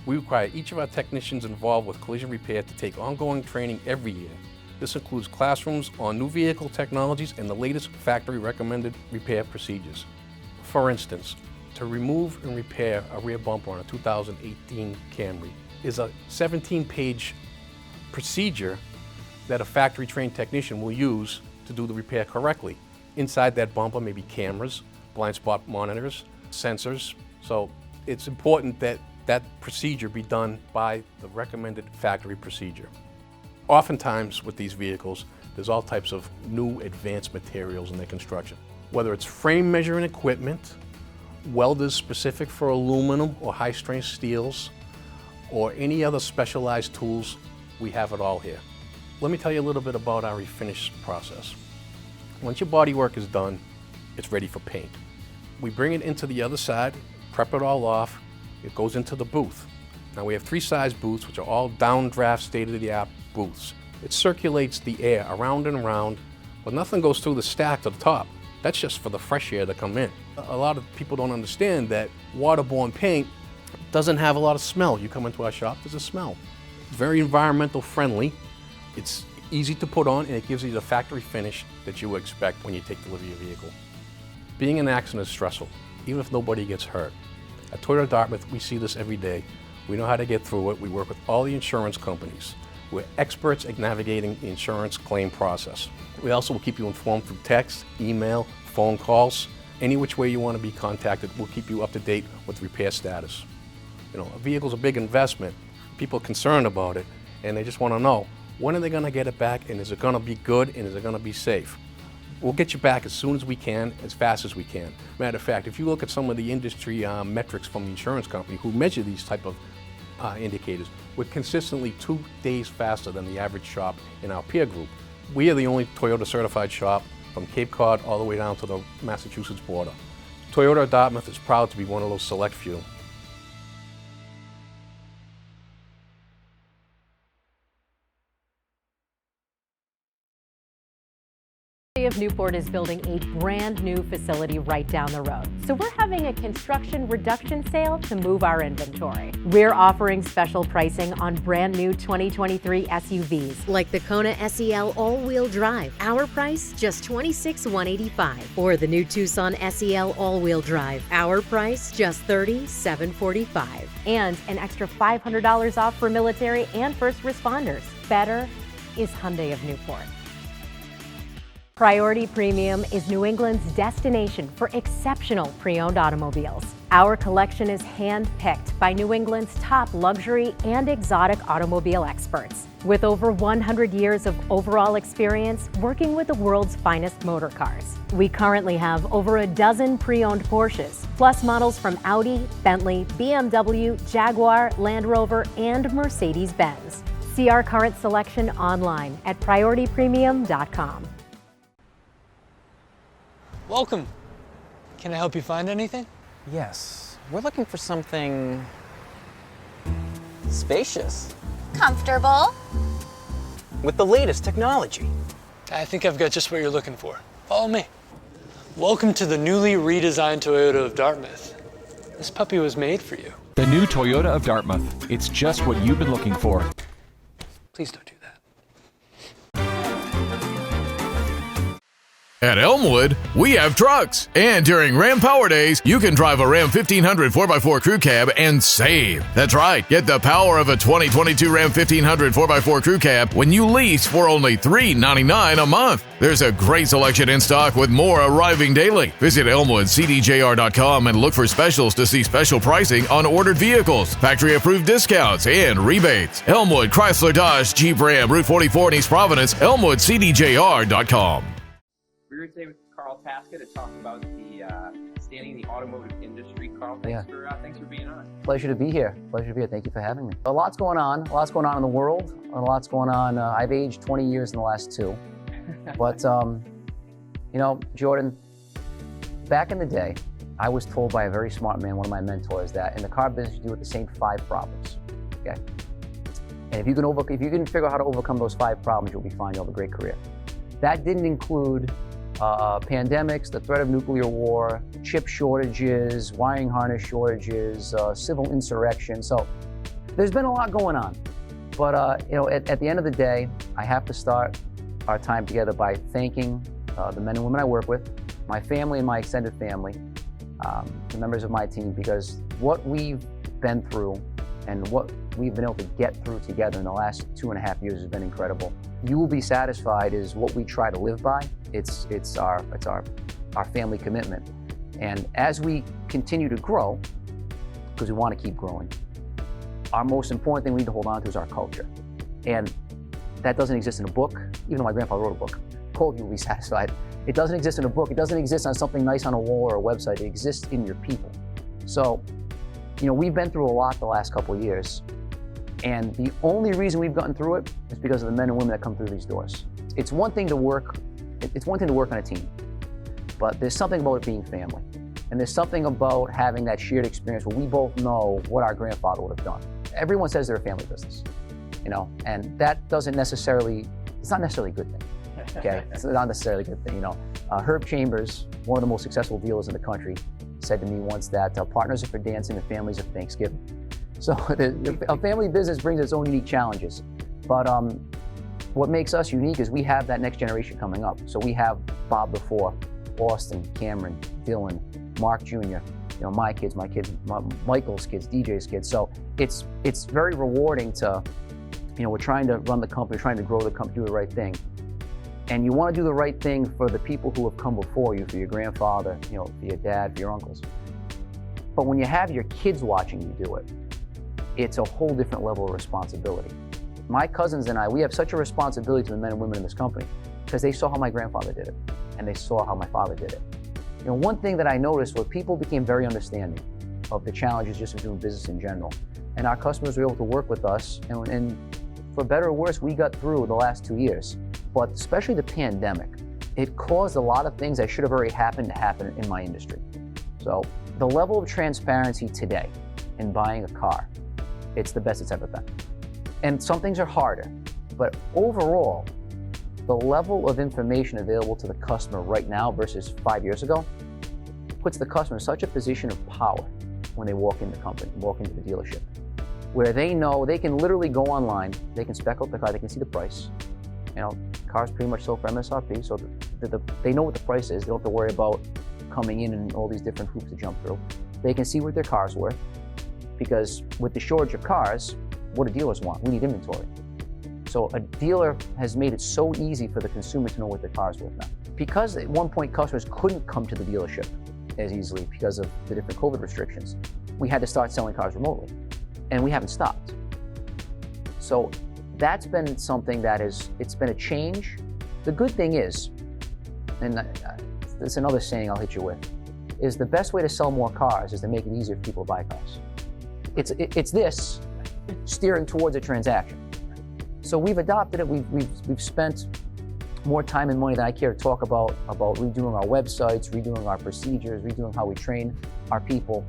we require each of our technicians involved with collision repair to take ongoing training every year. This includes classrooms on new vehicle technologies and the latest factory recommended repair procedures. For instance, to remove and repair a rear bumper on a 2018 Camry is a 17-page procedure that a factory-trained technician will use to do the repair correctly. Inside that bumper may be cameras, blind spot monitors, sensors. So it's important that that procedure be done by the recommended factory procedure. Oftentimes with these vehicles, there's all types of new advanced materials in their construction. Whether it's frame measuring equipment, welders specific for aluminum or high-strength steels, or any other specialized tools, we have it all here. Let me tell you a little bit about our refinish process. Once your bodywork is done, it's ready for paint. We bring it into the other side, prep it all off, it goes into the booth. Now we have 3 size booths, which are all downdraft, state-of-the-art booths. It circulates the air around and around, but nothing goes through the stack to the top. That's just for the fresh air to come in. A lot of people don't understand that waterborne paint doesn't have a lot of smell. You come into our shop, there's a smell. It's very environmental friendly. It's easy to put on, and it gives you the factory finish that you would expect when you take delivery of your vehicle. Being in an accident is stressful, even if nobody gets hurt. At Toyota Dartmouth, we see this every day. We know how to get through it. We work with all the insurance companies. We're experts at navigating the insurance claim process. We also will keep you informed through text, email, phone calls. Any which way you want to be contacted, we'll keep you up to date with repair status. You know, a vehicle's a big investment. People are concerned about it, and they just want to know, when are they going to get it back, and is it going to be good, and is it going to be safe? We'll get you back as soon as we can, as fast as we can. Matter of fact, if you look at some of the industry metrics from the insurance company who measure these type of indicators, we're consistently 2 days faster than the average shop in our peer group. We are the only Toyota certified shop from Cape Cod all the way down to the Massachusetts border. Toyota Dartmouth is proud to be one of those select few. The City of Newport is building a brand new facility right down the road. So we're having a construction reduction sale to move our inventory. We're offering special pricing on brand new 2023 SUVs like the Kona SEL all-wheel drive. Our price just $26,185. Or the new Tucson SEL all-wheel drive. Our price just $30,745. And an extra $500 off for military and first responders. Better is Hyundai of Newport. Priority Premium is New England's destination for exceptional pre-owned automobiles. Our collection is hand-picked by New England's top luxury and exotic automobile experts. With over 100 years of overall experience working with the world's finest motor cars. We currently have over a dozen pre-owned Porsches, plus models from Audi, Bentley, BMW, Jaguar, Land Rover, and Mercedes-Benz. See our current selection online at PriorityPremium.com. Welcome. Can I help you find anything? Yes. We're looking for something spacious. Comfortable. with the latest technology. I think I've got just what you're looking for. Follow me. Welcome to the newly redesigned Toyota of Dartmouth. This puppy was made for you. The new Toyota of Dartmouth. It's just what you've been looking for. Please don't do that. At Elmwood, we have trucks. And during Ram Power Days, you can drive a Ram 1500 4x4 Crew Cab and save. That's right. Get the power of a 2022 Ram 1500 4x4 Crew Cab when you lease for only $399 a month. There's a great selection in stock with more arriving daily. Visit ElmwoodCDJR.com and look for specials to see special pricing on ordered vehicles, factory-approved discounts, and rebates. Elmwood, Chrysler, Dodge, Jeep, Ram, Route 44 in East Providence, ElmwoodCDJR.com. We're here today with Carl Tasca to talk about the standing in the automotive industry. Carl, thanks for being on. Pleasure to be here. Thank you for having me. A lot's going on. A lot's going on in the world. And a lot's going on. I've aged 20 years in the last 2. But, you know, Jordan, back in the day, I was told by a very smart man, one of my mentors, that in the car business, you deal with the same 5 problems. Okay? And if you can figure out how to overcome those 5 problems, you'll be fine. You'll have a great career. That didn't include pandemics, the threat of nuclear war, chip shortages, wiring harness shortages, civil insurrection. So there's been a lot going on. But you know, at the end of the day, I have to start our time together by thanking the men and women I work with, my family and my extended family, the members of my team, because what we've been through and what we've been able to get through together in the last 2.5 years has been incredible. You will be satisfied is what we try to live by. It's our family commitment. And as we continue to grow, because we want to keep growing, our most important thing we need to hold on to is our culture. And that doesn't exist in a book, even though my grandfather wrote a book called You Will Be Satisfied. It doesn't exist in a book. It doesn't exist on something nice on a wall or a website. It exists in your people. So, you know, we've been through a lot the last couple of years. And the only reason we've gotten through it is because of the men and women that come through these doors. It's one thing to work on a team, but there's something about it being family. And there's something about having that shared experience where we both know what our grandfather would have done. Everyone says they're a family business, you know, and that doesn't necessarily, it's not necessarily a good thing, okay? It's not necessarily a good thing, you know. Herb Chambers, one of the most successful dealers in the country, said to me once that partners are for dancing and families are for Thanksgiving. So a family business brings its own unique challenges. But what makes us unique is we have that next generation coming up. So we have Bob before, Austin, Cameron, Dylan, Mark Jr., you know, my kids, Michael's kids, DJ's kids. So it's very rewarding to, you know, we're trying to run the company, trying to grow the company, do the right thing. And you want to do the right thing for the people who have come before you, for your grandfather, you know, for your dad, for your uncles. But when you have your kids watching you do it, it's a whole different level of responsibility. My cousins and I, we have such a responsibility to the men and women in this company because they saw how my grandfather did it and they saw how my father did it. You know, one thing that I noticed was people became very understanding of the challenges just of doing business in general. And our customers were able to work with us, and for better or worse, we got through the last 2 years. But especially the pandemic, it caused a lot of things that should have already happened to happen in my industry. So the level of transparency today in buying a car, it's the best it's ever been. And some things are harder, but overall, the level of information available to the customer right now versus 5 years ago puts the customer in such a position of power when they walk into the company, walk into the dealership, where they know they can literally go online, they can spec out the car, they can see the price. You know, cars pretty much sold for MSRP, so they know what the price is. They don't have to worry about coming in and all these different hoops to jump through. They can see what their car's worth, because with the shortage of cars, what do dealers want? We need inventory. So a dealer has made it so easy for the consumer to know what their car's worth now. Because at one point customers couldn't come to the dealership as easily because of the different COVID restrictions, we had to start selling cars remotely, and we haven't stopped. So that's been something that it's been a change. The good thing is, and it's another saying I'll hit you with, is the best way to sell more cars is to make it easier for people to buy cars. It's this steering towards a transaction. So we've adopted it. We've spent more time and money than I care to talk about redoing our websites, redoing our procedures, redoing how we train our people.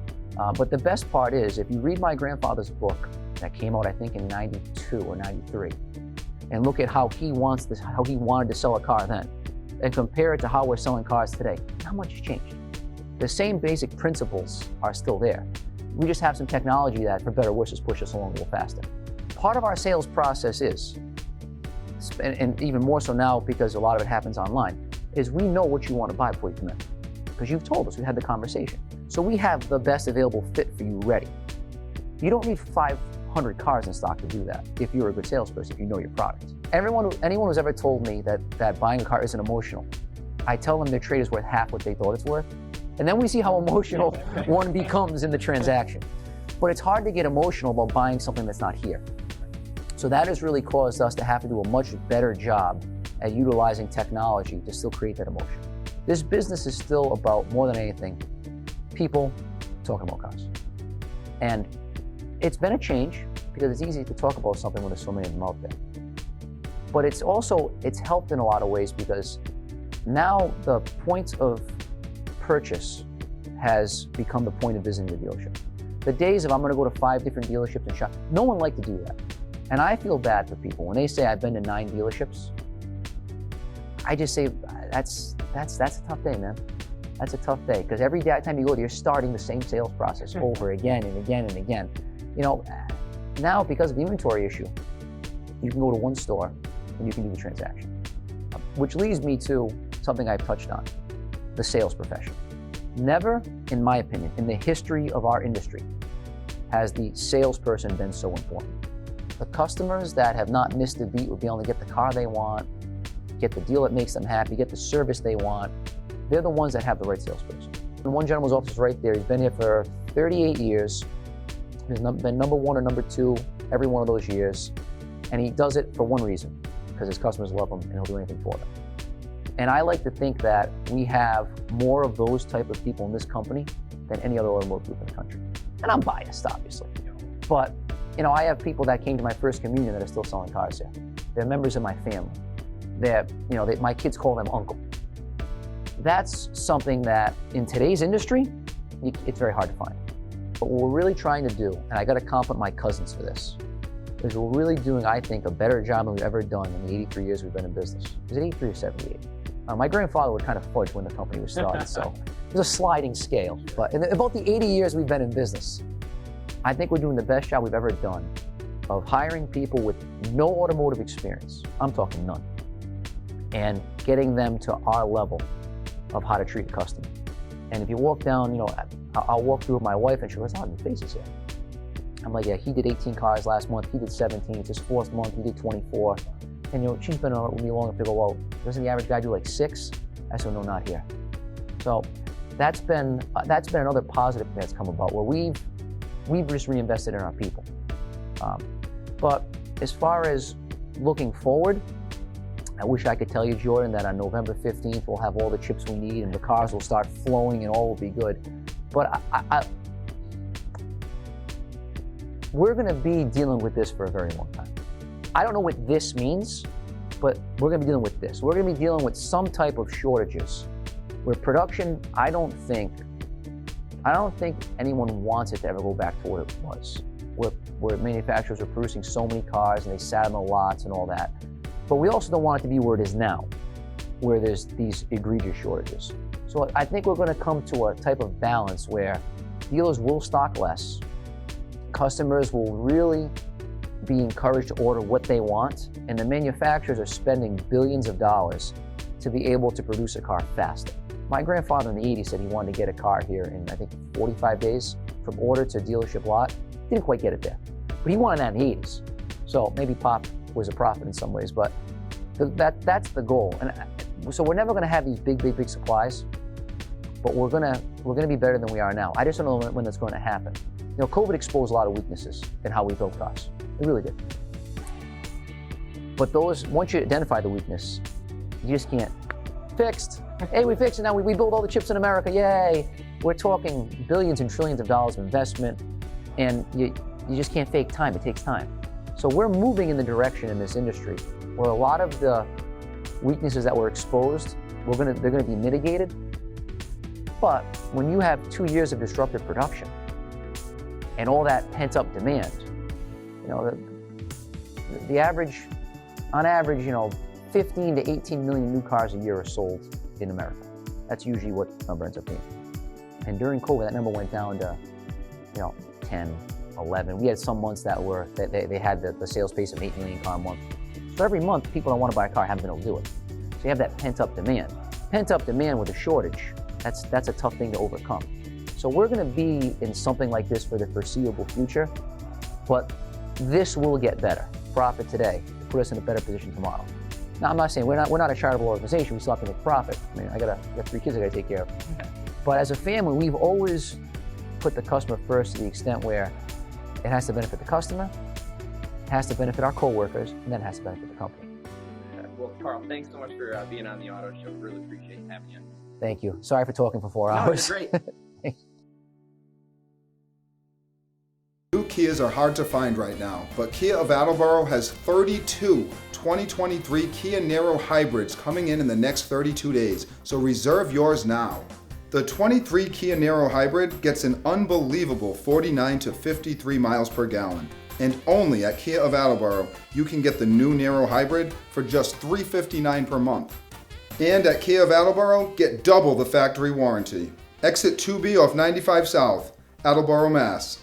But the best part is, if you read my grandfather's book that came out, I think in 92 or 93, and look at how he wanted to sell a car then, and compare it to how we're selling cars today, not much has changed. The same basic principles are still there. We just have some technology that, for better or worse, has pushed us along a little faster. Part of our sales process is, and even more so now because a lot of it happens online, is we know what you want to buy before you come in. Because you've told us, we had the conversation. So we have the best available fit for you ready. You don't need 500 cars in stock to do that if you're a good salesperson, if you know your product. Anyone who's ever told me that buying a car isn't emotional, I tell them their trade is worth half what they thought it's worth. And then we see how emotional one becomes in the transaction. But it's hard to get emotional about buying something that's not here. So that has really caused us to have to do a much better job at utilizing technology to still create that emotion. This business is still about, more than anything, people talking about cars. And it's been a change because it's easy to talk about something when there's so many of them out there. But it's helped in a lot of ways because now the point of purchase has become the point of visiting the dealership. The days of I'm going to go to 5 different dealerships and shop, no one liked to do that. And I feel bad for people when they say I've been to 9 dealerships. I just say that's a tough day, man. That's a tough day because every time you go there, you're starting the same sales process over again and again and again. You know, now because of the inventory issue, you can go to one store and you can do the transaction. Which leads me to something I've touched on, the sales profession. Never, in my opinion, in the history of our industry, has the salesperson been so important. The customers that have not missed a beat will be able to get the car they want, get the deal that makes them happy, get the service they want. They're the ones that have the right salesperson. And one gentleman's office right there, he's been here for 38 years. He's been number 1 or number 2 every one of those years. And he does it for one reason, because his customers love him and he'll do anything for them. And I like to think that we have more of those type of people in this company than any other automotive group in the country. And I'm biased, obviously. But, you know, I have people that came to my first communion that are still selling cars here. They're members of my family. My kids call them uncle. That's something that in today's industry, it's very hard to find. But what we're really trying to do, and I got to compliment my cousins for this, is we're really doing, I think, a better job than we've ever done in the 83 years we've been in business. Is it 83 or 78? My grandfather would kind of fudge when the company was started, so it was a sliding scale. But in about the 80 years we've been in business, I think we're doing the best job we've ever done of hiring people with no automotive experience. I'm talking none. And getting them to our level of how to treat a customer. And if you walk down, I'll walk through with my wife and she goes, "Oh, your face is here." I'm like, "Yeah, he did 18 cars last month, he did 17, it's his 4th month, he did 24. And she's been with me long enough to go, "Well, doesn't the average guy do like 6? I said, "No, not here." So that's been another positive thing that's come about where we've just reinvested in our people. But as far as looking forward, I wish I could tell you, Jordan, that on November 15th we'll have all the chips we need and the cars will start flowing and all will be good. But we're going to be dealing with this for a very long time. I don't know what this means, but we're going to be dealing with this. We're going to be dealing with some type of shortages where production, I don't think anyone wants it to ever go back to what it was, where manufacturers are producing so many cars and they sat on the lots and all that. But we also don't want it to be where it is now, where there's these egregious shortages. So I think we're going to come to a type of balance where dealers will stock less, customers will really be encouraged to order what they want, and the manufacturers are spending billions of dollars to be able to produce a car faster. My grandfather in the 80s said he wanted to get a car here in, I think, 45 days from order to dealership lot. Didn't quite get it there, but he wanted that in the 80s. So maybe Pop was a prophet in some ways, but that's the goal. And so we're never going to have these big supplies, but we're going to be better than we are now. I just don't know when that's going to happen. COVID exposed a lot of weaknesses in how we build cars. It really did. But once you identify the weakness, you just can't. Fixed. Hey, we fixed it now. We build all the chips in America. Yay. We're talking billions and trillions of dollars of investment, and you just can't fake time. It takes time. So we're moving in the direction in this industry where a lot of the weaknesses that were exposed, they're going to be mitigated. But when you have 2 years of disruptive production and all that pent-up demand, the average On average, 15 to 18 million new cars a year are sold in America. That's usually what the number ends up being. And during COVID, that number went down to, 10, 11. We had some months that they had the sales pace of 8 million car a month. So every month, people that want to buy a car haven't been able to do it. So you have that pent-up demand. Pent-up demand with a shortage, that's a tough thing to overcome. So we're going to be in something like this for the foreseeable future, but this will get better. Profit today to put us in a better position tomorrow. Now, I'm not saying we're not a charitable organization. We still have to make profit. I mean, I got 3 kids I got to take care of. But as a family, we've always put the customer first to the extent where it has to benefit the customer, it has to benefit our coworkers, and then it has to benefit the company. Well, Carl, thanks so much for being on the auto show. Really appreciate having you. Thank you. Sorry for talking for 4 hours. No, it's great. New Kias are hard to find right now, but Kia of Attleboro has 32 2023 Kia Niro hybrids coming in the next 32 days, so reserve yours now. The 23 Kia Niro hybrid gets an unbelievable 49 to 53 miles per gallon. And only at Kia of Attleboro, you can get the new Niro hybrid for just $359 per month. And at Kia of Attleboro, get double the factory warranty. Exit 2B off 95 South, Attleboro, Mass.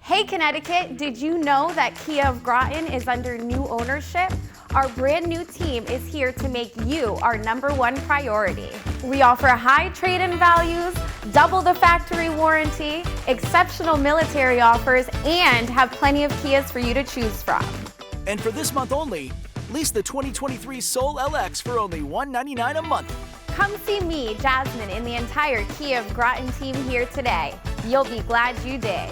Hey Connecticut, did you know that Kia of Groton is under new ownership? Our brand new team is here to make you our #1 priority. We offer high trade-in values, double the factory warranty, exceptional military offers, and have plenty of Kias for you to choose from. And for this month only, lease the 2023 Soul LX for only $199 a month. Come see me, Jasmine, and the entire Kia of Groton team here today. You'll be glad you did.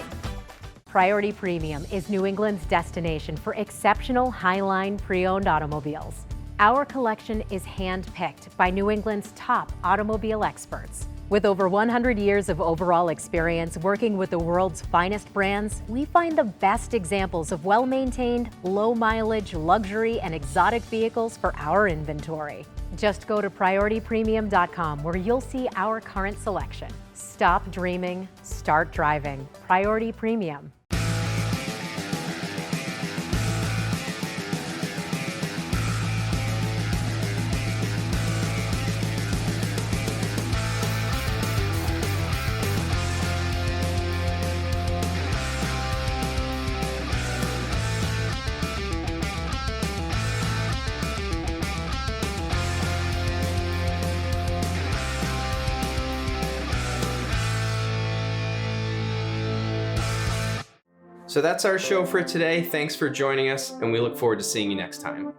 Priority Premium is New England's destination for exceptional Highline pre-owned automobiles. Our collection is hand-picked by New England's top automobile experts. With over 100 years of overall experience working with the world's finest brands, we find the best examples of well-maintained, low-mileage, luxury, and exotic vehicles for our inventory. Just go to PriorityPremium.com where you'll see our current selection. Stop dreaming, start driving. Priority Premium. So that's our show for today. Thanks for joining us, and we look forward to seeing you next time.